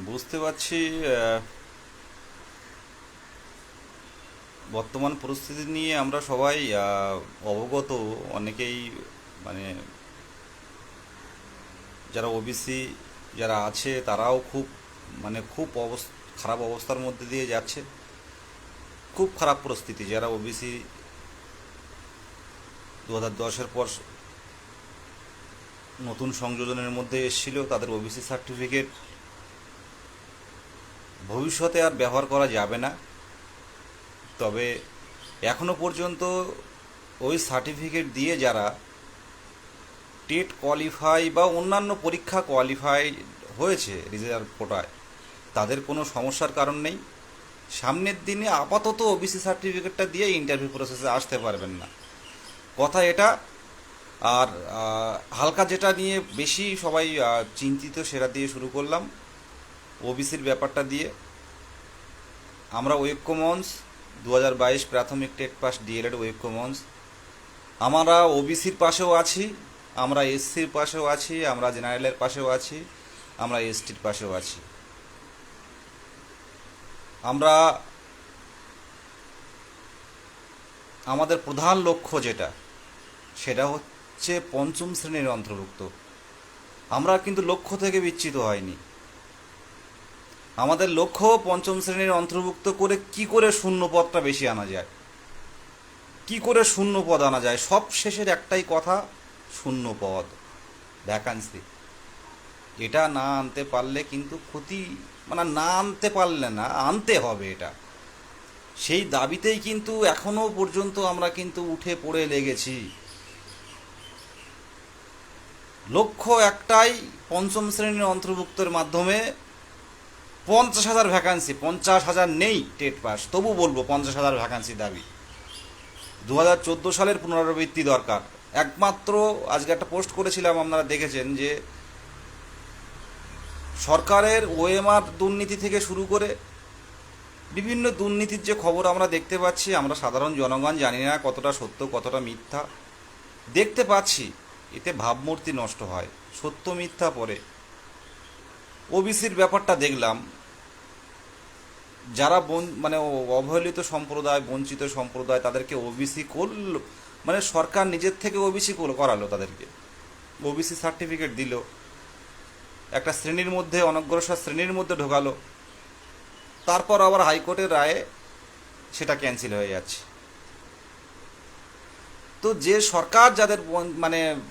বুঝতে পারছি। বর্তমান পরিস্থিতি নিয়ে আমরা সবাই অবগত। অনেকেই মানে যারা ওবিসি যারা আছে তারাও খুব খুব খারাপ অবস্থার মধ্যে দিয়ে যাচ্ছে। খুব খারাপ পরিস্থিতি। যারা ওবিসি 2010-এর পর নতুন সংযোজনের মধ্যে এসেছিল তাদের ওবিসি সার্টিফিকেট ভবিষ্যতে আর ব্যবহার করা যাবে না। তবে এখনো পর্যন্ত ওই সার্টিফিকেট দিয়ে যারা টেট কোয়ালিফাই বা অন্যান্য পরীক্ষা কোয়ালিফাই হয়েছে রিজার্ভ কোটায়, তাদের কোনো সমস্যার কারণ নেই। সামনের দিনে আপাতত ওবিসি সার্টিফিকেটটা দিয়ে ইন্টারভিউ প্রসেসে আসতে পারবেন না, কথা এটা। আর হালকা যেটা নিয়ে বেশি সবাই চিন্তিত সেটা দিয়ে শুরু করলাম, ওবিসির ব্যাপারটা দিয়ে। আমরা ঐক্য মঞ্চ 2022 প্রাথমিক টেট পাস ডিএলএড ঐক্য মঞ্চ, আমরা ওবিসির পাশেও আছি, আমরা এসসির পাশেও আছি, আমরা জেনারেলের পাশেও আছি, আমরা এসটির পাশেও আছি। আমরা আমাদের প্রধান লক্ষ্য যেটা, সেটা হচ্ছে পঞ্চম শ্রেণীর অন্তর্ভুক্ত। আমরা কিন্তু লক্ষ্য থেকে বিচ্যুত হয়নি। আমাদের লক্ষ্য পঞ্চম শ্রেণীর অন্তর্ভুক্ত করে কি করে শূন্য পদটা বেশি আনা যায়, কি করে শূন্য পদ আনা যায়। সব শেষের একটাই কথা, শূন্য পদ, ভ্যাকান্সি। এটা না আনতে পারলে কিন্তু ক্ষতি, না আনতে পারলে না, আনতে হবে এটা। সেই দাবিতেই কিন্তু এখনো পর্যন্ত আমরা কিন্তু উঠে পড়ে লেগেছি। লক্ষ্য একটাই, পঞ্চম শ্রেণীর অন্তর্ভুক্তের মাধ্যমে 50,000 ভ্যাকান্সি। 50,000 নেই টেট পাস, তবু বলবো 50,000 ভ্যাকান্সি দাবি। 2014 সালের পুনরাবৃত্তি দরকার একমাত্র। আজকে একটা পোস্ট করেছিলাম, আপনারা দেখেছেন, যে সরকারের ওএমআর দুর্নীতি থেকে শুরু করে বিভিন্ন দুর্নীতির যে খবর আমরা দেখতে পাচ্ছি, আমরা সাধারণ জনগণ জানি না কতটা সত্য কতটা মিথ্যা, দেখতে পাচ্ছি। এতে ভাবমূর্তি নষ্ট হয়, সত্য মিথ্যা পরে। ওবিসির ব্যাপারটা দেখলাম, যারা অবহেলিত সম্প্রদায়, বঞ্চিত সম্প্রদায়, তাদেরকে ওবিসি করল, সরকার নিজের থেকে ওবিসি করালো, তাদেরকে ওবিসি সার্টিফিকেট দিল, একটা শ্রেণীর মধ্যে, অনগ্রসর শ্রেণীর মধ্যে ঢোকালো। তারপর আবার হাইকোর্টের রায়ে সেটা ক্যান্সেল হয়ে যাচ্ছে। তো যে সরকার যাদের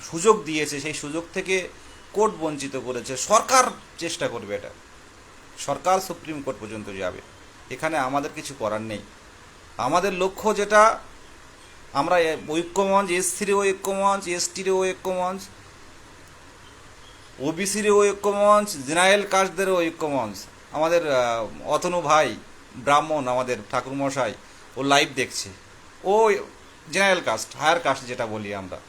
সুযোগ দিয়েছে, সেই সুযোগ থেকে কোর্ট বঞ্চিত করেছে। সরকার চেষ্টা করবে এটা, সরকার সুপ্রিম কোর্ট পর্যন্ত যাবে, এখানে আমাদের কিছু করার নেই। আমাদের লক্ষ্য যেটা, আমরা ঐক্যমঞ্চ, এসসির ঐক্যমঞ্চ, এসটির ঐক্যমঞ্চ, ওবিসির ঐক্যমঞ্চ, জেনারেল কাস্টদের ঐক্যমঞ্চ। আমাদের অতনু ভাই ব্রাহ্মণ, আমাদের ঠাকুরমশাই, ও লাইভ দেখছে। ও জেনারেল কাস্ট, হায়ার কাস্ট যেটা বলি আমরা,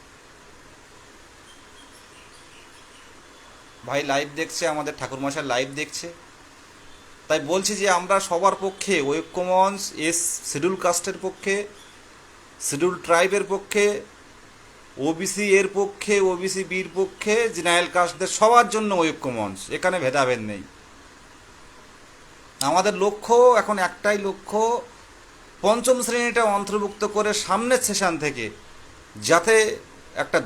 ভাই লাইভ দেখছে, আমাদের ঠাকুরমশাই লাইভ দেখছে। তাই বলছি যে আমরা সবার পক্ষে, ঐক্যমঞ্চ শিডিউল কাস্টের পক্ষে, শিডিউল ট্রাইবের পক্ষে, ওবিসি এর পক্ষে, ওবিসি বির পক্ষে, জেনারেল কাস্টদের সবার জন্য ঐক্যমঞ্চ। এখানে ভেদাভেদ নেই। আমাদের লক্ষ্য এখন একটাই লক্ষ্য, পঞ্চম শ্রেণীটা অন্তর্ভুক্ত করে সামনের সেশন থেকে যাতে একটা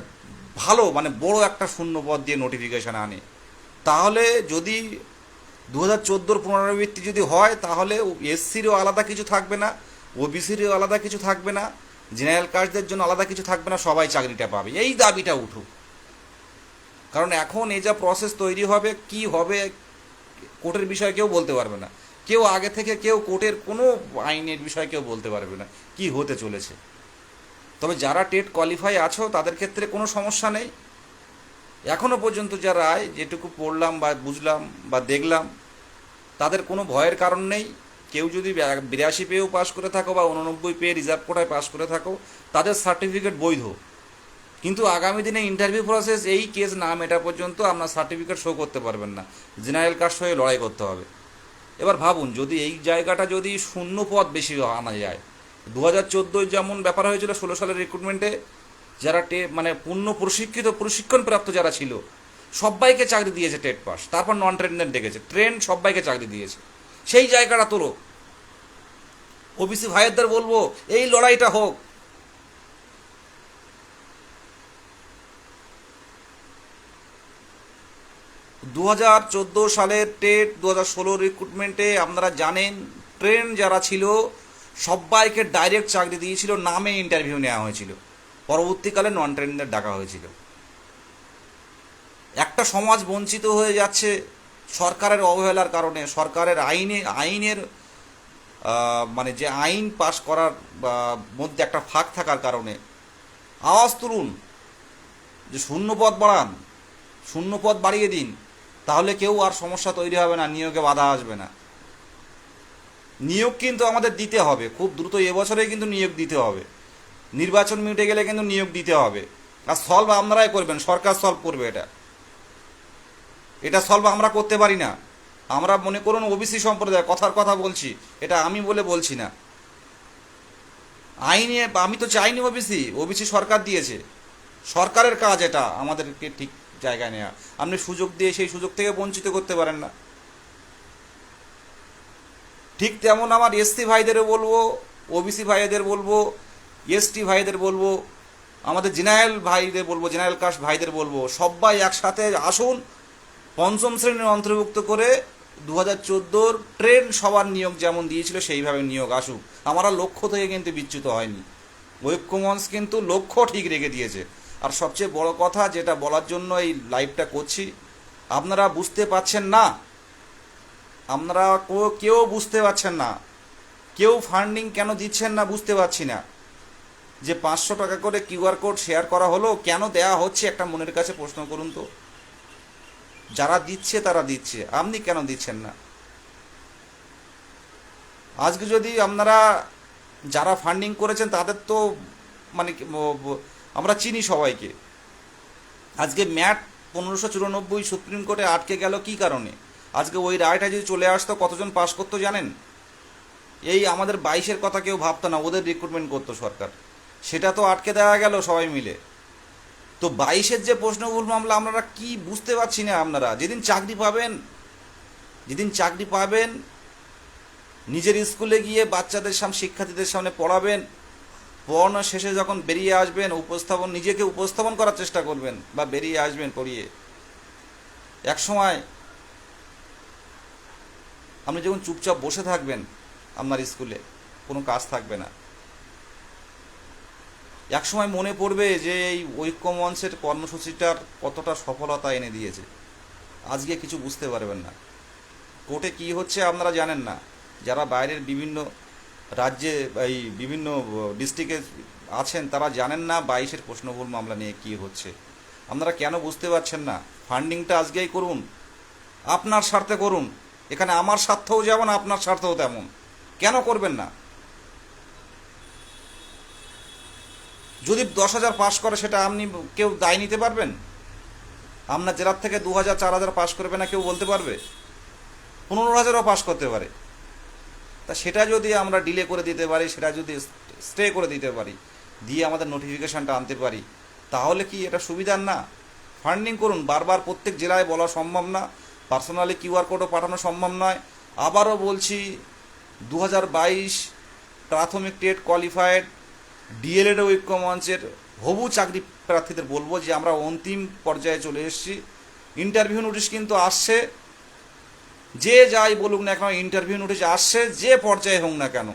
ভালো বড় একটা শূন্য পদ দিয়ে নোটিফিকেশন আনে। তাহলে যদি 2014 পুনরাবৃত্তি যদি হয়, তাহলে এসসিরও আলাদা কিছু থাকবে না, ওবিসিরও আলাদা কিছু থাকবে না, জেনারেল কাস্টদের জন্য আলাদা কিছু থাকবে না, সবাই চাকরিটা পাবে। এই দাবিটা উঠুক। কারণ এখন এই যা প্রসেস তৈরি হবে, কি হবে কোর্টের বিষয়ে কেউ বলতে পারবে না। কেউ আগে থেকে কেউ কোর্টের কোনো আইনের বিষয়ে কেউ বলতে পারবে না কি হতে চলেছে। তবে যারা টেট কোয়ালিফাই আছো তাদের ক্ষেত্রে কোনো সমস্যা নেই। এখনও পর্যন্ত যা রায়, যেটুকু পড়লাম বা বুঝলাম বা দেখলাম, তাদের কোনো ভয়ের কারণ নেই। কেউ যদি 82 পেয়েও পাশ করে থাকো বা 89 পেয়ে রিজার্ভ কোটায় পাশ করে থাকো, তাদের সার্টিফিকেট বৈধ। কিন্তু আগামী দিনে ইন্টারভিউ প্রসেস, এই কেস না মেটা পর্যন্ত আপনার সার্টিফিকেট শো করতে পারবেন না, জেনারেল কাস্ট হয়ে লড়াই করতে হবে। এবার ভাবুন, যদি এই জায়গাটা যদি শূন্য পদ বেশি আনা যায়, 2014 যেমন ব্যাপার হয়েছিল, 16 সালের রিক্রুটমেন্টে যারা পূর্ণ প্রশিক্ষণপ্রাপ্ত যারা ছিল, সবাইকে চাকরি দিয়েছে টেট পাস, তারপর নন ট্রেনদের ডেকেছে, ট্রেন সবাইকে চাকরি দিয়েছে। সেই জায়গাটা তোলো। ওবিসি ভাইয়েরদের বলবো এই লড়াইটা হোক। 2014 সালের টেট, 2016 রিক্রুটমেন্টে আপনারা জানেন ট্রেন যারা ছিল সবাইকে ডাইরেক্ট চাকরি দিয়েছিল, নামে ইন্টারভিউ নেওয়া হয়েছিল, পরবর্তীকালে নন ট্রেনদের ডাকা হয়েছিল। একটা সমাজ বঞ্চিত হয়ে যাচ্ছে সরকারের অবহেলার কারণে, সরকারের আইনের মানে যে আইন পাশ করার মধ্যে একটা ফাঁক থাকার কারণে। আওয়াজ তুলুন যে শূন্যপদ বাড়ান, শূন্যপদ বাড়িয়ে দিন, তাহলে কেউ আর সমস্যা তৈরি হবে না, নিয়োগে বাধা আসবে না। নিয়োগ কিন্তু আমাদের দিতে হবে খুব দ্রুত, এবছরেই কিন্তু নিয়োগ দিতে হবে। নির্বাচন মিটে গেলে কিন্তু নিয়োগ দিতে হবে। আর সলভ আপনারাই করবেন, সরকার সলভ করবে। এটা সলভ আমরা করতে পারি না। আমরা মনে করুন ওবিসি সম্প্রদায়, কথার কথা বলছি, এটা আমি বলছি না। আইনে আমি তো চাইনি ওবিসি, ওবিসি সরকার দিয়েছে, সরকারের কাজ এটা আমাদেরকে ঠিক জায়গায় নেওয়া। আপনি সুযোগ দিয়ে সেই সুযোগ থেকে বঞ্চিত করতে পারেন না। ঠিক তেমন আমার এসসি ভাইদেরও বলবো, ওবিসি ভাইদের বলবো, এসটি ভাইদের বলবো, আমাদের জেনারেল ভাইদের বলবো, জেনারেল কাস্ট ভাইদের বলবো, সবাই একসাথে আসুন, পঞ্চম শ্রেণীর অন্তর্ভুক্ত করে 2014 ট্রেন সবার নিয়োগ যেমন দিয়েছিল সেইভাবে নিয়োগ আসুক। আমরা লক্ষ্য থেকে কিন্তু বিচ্যুত হয়নি, ঐক্যমঞ্চ কিন্তু লক্ষ্য ঠিক রেখে দিয়েছে। আর সবচেয়ে বড় কথা যেটা বলার জন্য এই লাইভটা করছি, আপনারা বুঝতে পারছেন না, আপনারা কেউ বুঝতে পারছেন না, কেউ ফান্ডিং কেন দিচ্ছেন না বুঝতে পারছি না। যে 500 টাকা করে কিউআর কোড শেয়ার করা হলো, কেন দেয়া হচ্ছে একটা মনের কাছে প্রশ্ন করুন তো। যারা দিচ্ছে তারা দিচ্ছে, আপনি কেন দিচ্ছেন না? আজকে যদি আপনারা যারা ফান্ডিং করেছেন তাদের তো মানে আমরা চিনি সবাইকে। আজকে ম্যাট 1594 সুপ্রিম কোর্টে আটকে গেল কি কারণে? আজকে ওই রায়টা যদি চলে আসতো কতজন পাস করতো জানেন? এই আমাদের 22-এর কথা কেউ ভাবতো না, ওদের রিক্রুটমেন্ট করতো সরকার, সেটা তো আটকে দেওয়া গেল সবাই মিলে। তো 22-এর যে প্রশ্নভুল মামলা, আপনারা কি বুঝতে পারছি না? আপনারা যেদিন চাকরি পাবেন নিজের স্কুলে গিয়ে বাচ্চাদের সামনে, শিক্ষার্থীদের সামনে পড়াবেন, পড়ানো শেষে যখন বেরিয়ে আসবেন নিজেকে উপস্থাপন করার চেষ্টা করবেন, বা বেরিয়ে আসবেন পড়িয়ে, এক সময় আপনি যখন চুপচাপ বসে থাকবেন আপনার স্কুলে, কোনো কাজ থাকবে না, এক সময় মনে পড়বে যে এই ঐক্যমঞ্চের কর্মসূচিটার কতটা সফলতা এনে দিয়েছে। আজকে কিছু বুঝতে পারবেন না, কোর্টে কি হচ্ছে আপনারা জানেন না, যারা বাইরের বিভিন্ন রাজ্যে এই বিভিন্ন ডিস্ট্রিক্টে আছেন তারা জানেন না 22-এর প্রশ্নভুল মামলা নিয়ে কি হচ্ছে। আপনারা কেন বুঝতে পারছেন না? ফান্ডিংটা আজকেই করুন, আপনার স্বার্থে করুন। এখানে আমার স্বার্থও যেমন আপনার স্বার্থও তেমন, কেন করবেন না? যদি 10,000 পাস করে সেটা আপনি কেউ দায় নিতে পারবেন? আপনার জেলার থেকে 2,000 4,000 পাস করবে না কেউ বলতে পারবে? 15,000ও পাস করতে পারে। তা সেটা যদি আমরা ডিলে করে দিতে পারি, সেটা যদি স্টে করে দিতে পারি, দিয়ে আমাদের নোটিফিকেশানটা আনতে পারি, তাহলে কি এটা সুবিধার না? ফান্ডিং করুন। বারবার প্রত্যেক জেলায় বলা সম্ভব না, পার্সোনালি কিউআর কোডও পাঠানো সম্ভব নয়। আবারও বলছি, 2022 প্রাথমিক টেট কোয়ালিফায়েড ডিএলএড ঐক্যমঞ্চের হবু চাকরি প্রার্থীদের বলবো যে আমরা অন্তিম পর্যায়ে চলে এসেছি। ইন্টারভিউ নোটিশ কিন্তু আসছে, যে যাই বলুক না কেন ইন্টারভিউ নোটিশ আসছে, যে পর্যায়ে হোক না কেন,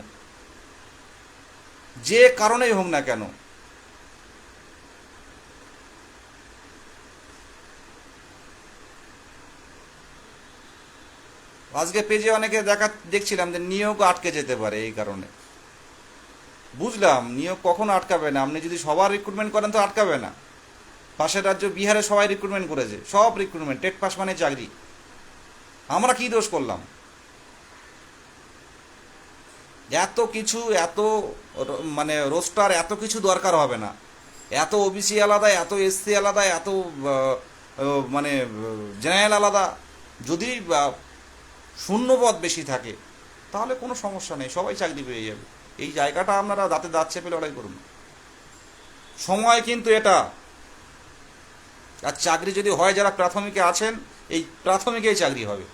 যে কারণেই হোক না কেন। আজকে পেজে অনেকে দেখছিলাম যে নিয়োগ আটকে যেতে পারে এই কারণে। বুঝলাম নিয়োগ কখনো আটকাবে না, আপনি যদি সবার রিক্রুটমেন্ট করেন তো আটকাবে না। পাশের রাজ্য বিহারে সবাই রিক্রুটমেন্ট করেছে, সব রিক্রুটমেন্ট, টেট পাস মানে চাকরি। আমরা কি দোষ করলাম? এত কিছু, এত মানে রোস্টার, এত কিছু দরকার হবে না। এত ওবিসি আলাদা, এত এসসি আলাদা, এত মানে জেনারেল আলাদা। যদি শূন্যপদ বেশি থাকে তাহলে কোনো সমস্যা নেই, সবাই চাকরি পেয়ে যাবে। এই জায়গাটা আপনারা দাঁতে দাঁত চেপে লড়াই করুন। সময় কিন্তু এটা, আর চাকরি যদি হয়, যারা প্রাথমিকে আছেন এই প্রাথমিকেই চাকরি হবে,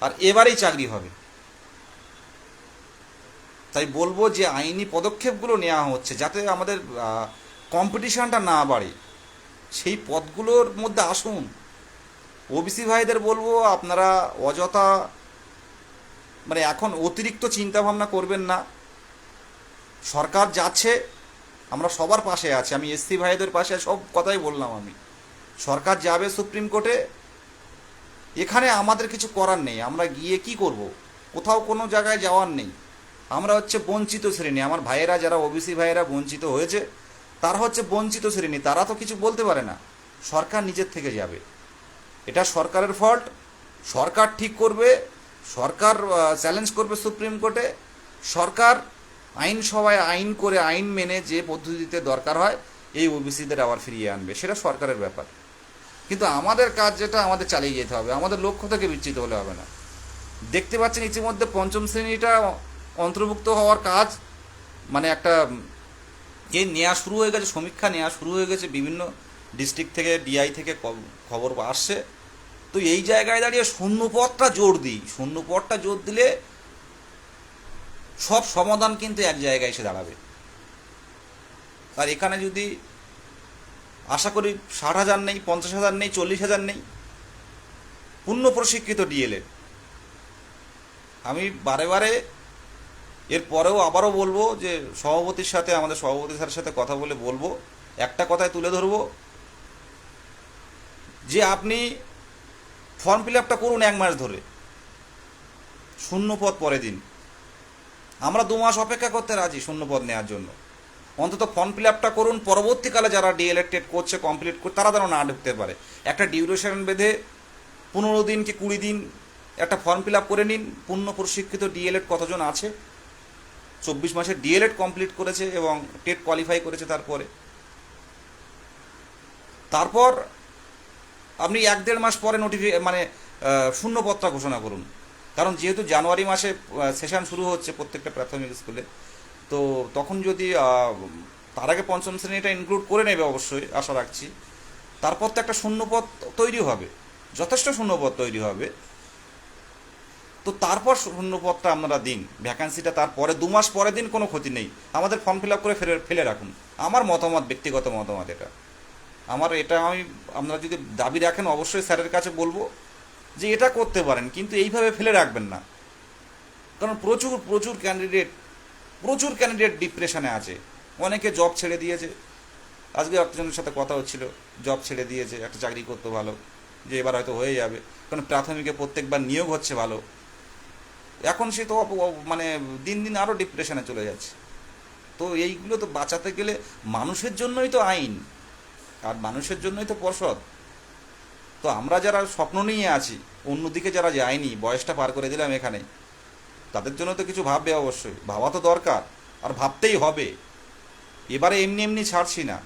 আর এবারেই চাকরি হবে। তাই বলবো যে আইনি পদক্ষেপগুলো নেওয়া হচ্ছে যাতে আমাদের কম্পিটিশনটা না বাড়ে, সেই পদগুলোর মধ্যে আসুন। ওবিসি ভাইদের বলবো আপনারা অযথা মানে এখন অতিরিক্ত চিন্তা ভাবনা করবেন না। সরকার যাচ্ছে, আমরা সবার পাশে আছি, আমি এসসি ভাইদের পাশে সব কথাই বললাম আমি। সরকার যাবে সুপ্রিম কোর্টে, এখানে আমাদের কিছু করার নেই, আমরা গিয়ে কি করব? কোথাও কোনো জায়গায় যাওয়ার নেই। আমরা হচ্ছে বঞ্চিত শ্রেণী, আমার ভাইয়েরা যারা ওবিসি ভাইয়েরা বঞ্চিত হয়েছে তারা হচ্ছে বঞ্চিত শ্রেণী, তারা তো কিছু বলতে পারে না। সরকার নিজের থেকে যাবে, এটা সরকারের ফল্ট, সরকার ঠিক করবে, সরকার চ্যালেঞ্জ করবে সুপ্রিম কোর্টে, সরকার আইনসভায় আইন করে আইন মেনে যে পদ্ধতিতে দরকার হয় এই ওবিসিদের আবার ফিরিয়ে আনবে, সেটা সরকারের ব্যাপার। কিন্তু আমাদের কাজ যেটা, আমাদের চালিয়ে যেতে হবে, আমাদের লক্ষ্য থেকে বিচ্যুত হলে হবে না। দেখতে পাচ্ছেন ইতিমধ্যে পঞ্চম শ্রেণীটা অন্তর্ভুক্ত হওয়ার কাজ মানে একটা নেওয়া শুরু হয়ে গেছে, সমীক্ষা নেওয়া শুরু হয়ে গেছে, বিভিন্ন ডিস্ট্রিক্ট থেকে ডিআই থেকে খবর আসছে। তো এই জায়গায় দাঁড়িয়ে শূন্যপদটা জোর দিই, শূন্যপদটা জোর দিলে সব সমাধান কিন্তু এক জায়গায় এসে দাঁড়াবে। আর এখানে যদি আশা করি 60,000 নেই, 50,000 নেই, 40,000 নেই, পূর্ণ প্রশিক্ষিত ডিএলএড। আমি বারে বারে এর পরেও আবারও বলবো যে সভাপতির সাথে, আমাদের সভাপতি স্যারের সাথে কথা বলে বলবো, একটা কথায় তুলে ধরবো যে আপনি ফর্ম ফিল আপটা করুন 1 মাস ধরে, শূন্য পদ পরে দিন। আমরা 2 মাস অপেক্ষা করতে রাজি শূন্য পদ নেওয়ার জন্য। অন্তত ফর্ম ফিল আপটা করুন, পরবর্তীকালে যারা ডিএলএড টেট করছে কমপ্লিট করে তারা যেন না ঢুকতে পারে। একটা ডিউরেশন বেঁধে 15 দিন কি 20 দিন একটা ফর্ম ফিল আপ করে নিন। পূর্ণ প্রশিক্ষিত ডিএলএড কতজন আছে? 24 মাসের ডিএলএড কমপ্লিট করেছে এবং টেট কোয়ালিফাই করেছে। তারপর আপনি 1-1.5 মাস পরে মানে শূন্যপদটা ঘোষণা করুন। কারণ যেহেতু জানুয়ারি মাসে সেশন শুরু হচ্ছে প্রত্যেকটা প্রাথমিক স্কুলে, তো তখন যদি তার আগে পঞ্চম শ্রেণীটা ইনক্লুড করে নেবে অবশ্যই, আশা রাখছি। তারপর তো একটা শূন্যপদ তৈরি হবে, যথেষ্ট শূন্যপদ তৈরি হবে। তো তারপর শূন্যপদটা আপনারা দিন, ভ্যাকান্সিটা তারপরে 2 মাস পরে দিন, কোনো ক্ষতি নেই। আমাদের ফর্ম ফিল আপ করে ফেলে রাখুন। আমার মতামত, ব্যক্তিগত মতামত এটা আমার, এটা আমি, আপনারা যদি দাবি রাখেন অবশ্যই স্যারের কাছে বলবো যে এটা করতে পারেন, কিন্তু এইভাবে ফেলে রাখবেন না। কারণ প্রচুর প্রচুর ক্যান্ডিডেট ডিপ্রেশনে আছে, অনেকে জব ছেড়ে দিয়েছে। আজকে একজনের সাথে কথা হচ্ছিল, জব ছেড়ে দিয়েছে, একটা চাকরি করতে ভালো, যে এবার হয়তো হয়ে যাবে, কারণ প্রাথমিকে প্রত্যেকবার নিয়োগ হচ্ছে ভালো। এখন সে তো মানে দিন দিন আরও ডিপ্রেশনে চলে যাচ্ছে। তো এইগুলো তো বাঁচাতে গেলে মানুষের জন্যই তো আইন, আর মানুষের জন্যই তো পর্ষদ। তো আমরা যারা স্বপ্ন নিয়ে আছি, অন্যদিকে যারা যায়নি, বয়সটা পার করে দিলাম এখানে, তাদের জন্য তো কিছু ভাববে, অবশ্যই ভাবা তো দরকার, আর ভাবতেই হবে। এবারে এমনি এমনি ছাড়ছি না।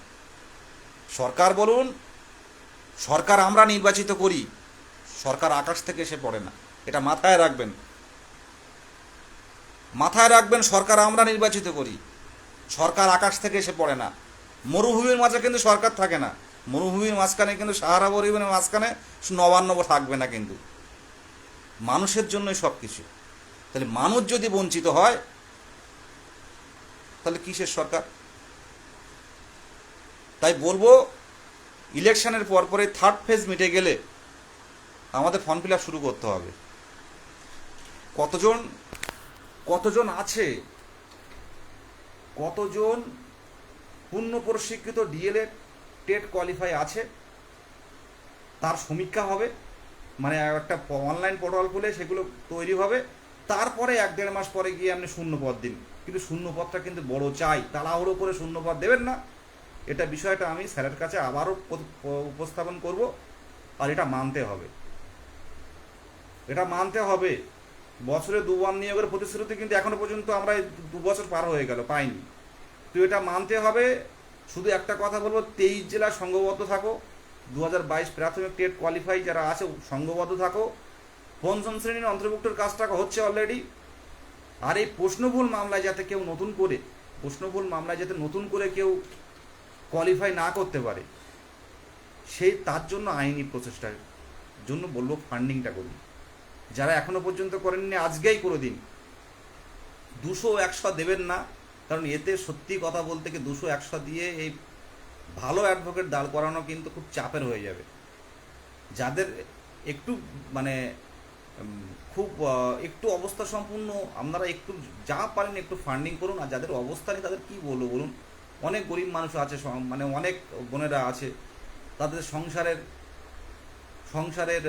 সরকার বলুন, সরকার আমরা নির্বাচিত করি, সরকার আকাশ থেকে এসে পড়ে না, এটা মাথায় রাখবেন। সরকার আমরা নির্বাচিত করি, সরকার আকাশ থেকে এসে পড়ে না। মরুভূমির মাঝে কিন্তু সরকার থাকে না, মরুভূমির মাঝখানে কিন্তু সাহারা মরুভূমির মাঝখানে নবান্ন থাকবে না, কিন্তু মানুষের জন্যই সব কিছু। তাহলে মানুষ যদি বঞ্চিত হয় তাহলে কিসের সরকার? তাই বলবো, ইলেকশনের পরপরই 3rd ফেজ মিটে গেলে আমাদের ফর্ম ফিল আপ শুরু করতে হবে। কতজন আছে, কতজন পূর্ণ প্রশিক্ষিত ডিএলএড টেট কোয়ালিফাই আছে তার সমীক্ষা হবে। মানে একটা অনলাইন পোর্টাল খুলে সেগুলো তৈরি হবে। তারপরে 1-1.5 মাস পরে গিয়ে আপনি শূন্যপদ দিন, কিন্তু শূন্যপদটা কিন্তু বড় চাই, তাড়াহুড়ো করে শূন্যপদ দেবেন না। এটা বিষয়টা আমি স্যারের কাছে আবারও উপস্থাপন করব, আর এটা মানতে হবে। বছরে 2বার নিয়োগের প্রতিশ্রুতি কিন্তু এখনো পর্যন্ত আমরা 2 বছর পার হয়ে গেল পাইনি। তো এটা মানতে হবে। শুধু একটা কথা বলবো, 23 জেলা সংঘবদ্ধ থাকো, 2022 প্রাথমিক টেট কোয়ালিফাই যারা আছে সংঘবদ্ধ থাকো। পঞ্চম শ্রেণীর অন্তর্ভুক্তর কাজটা হচ্ছে অলরেডি। আর এই প্রশ্নভুল মামলায় যাতে নতুন করে কেউ কোয়ালিফাই না করতে পারে, তার জন্য আইনি প্রচেষ্টার জন্য বলবো ফান্ডিংটা করুন। যারা এখনো পর্যন্ত করেননি আজকেই করে দিন। 200-100 দেবেন না, কারণ এতে সত্যি কথা বলতে কি 200-100 দিয়ে এই ভালো অ্যাডভোকেট দাঁড় করানো কিন্তু খুব চাপের হয়ে যাবে। যাদের একটু মানে খুব একটু অবস্থা সম্পূর্ণ, আপনারা একটু যা পারেন একটু ফান্ডিং করুন। আর যাদের অবস্থা নেই তাদের কী বলবো বলুন, অনেক গরিব মানুষ আছে, মানে অনেক বোনেরা আছে তাদের সংসারের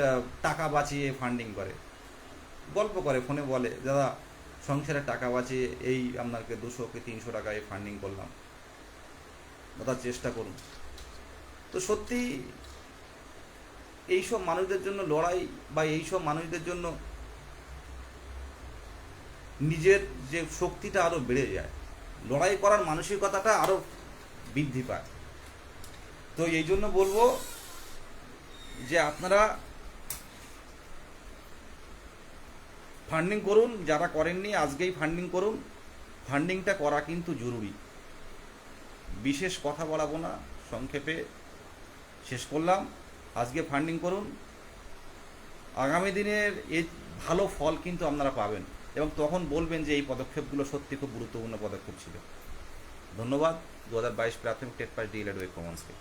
টাকা বাঁচিয়ে ফান্ডিং করে, গল্প করে ফোনে বলে দাদা সংসারের টাকা বাঁচিয়ে এই আপনাকে 200-300 টাকায় ফান্ডিং করলাম, দাদা চেষ্টা করুন। তো সত্যি এইসব মানুষদের জন্য লড়াই বা এইসব মানুষদের জন্য নিজের যে শক্তিটা আরও বেড়ে যায়, লড়াই করার মানসিকতাটা আরও বৃদ্ধি পায়। তো এই জন্য বলবো যে আপনারা ফান্ডিং করুন, যারা করেননি আজকেই ফান্ডিং করুন। ফান্ডিংটা করা কিন্তু জরুরি। বিশেষ কথা বলাবো না, সংক্ষেপে শেষ করলাম। আজকে ফান্ডিং করুন, আগামী দিনের এই ভালো ফল কিন্তু আপনারা পাবেন, এবং তখন বলবেন যে এই পদক্ষেপগুলো সত্যি খুব গুরুত্বপূর্ণ পদক্ষেপ ছিল। ধন্যবাদ। 2022 প্রাথমিক টেট পাস ডিএলএড ওয়েব কমন্সকে।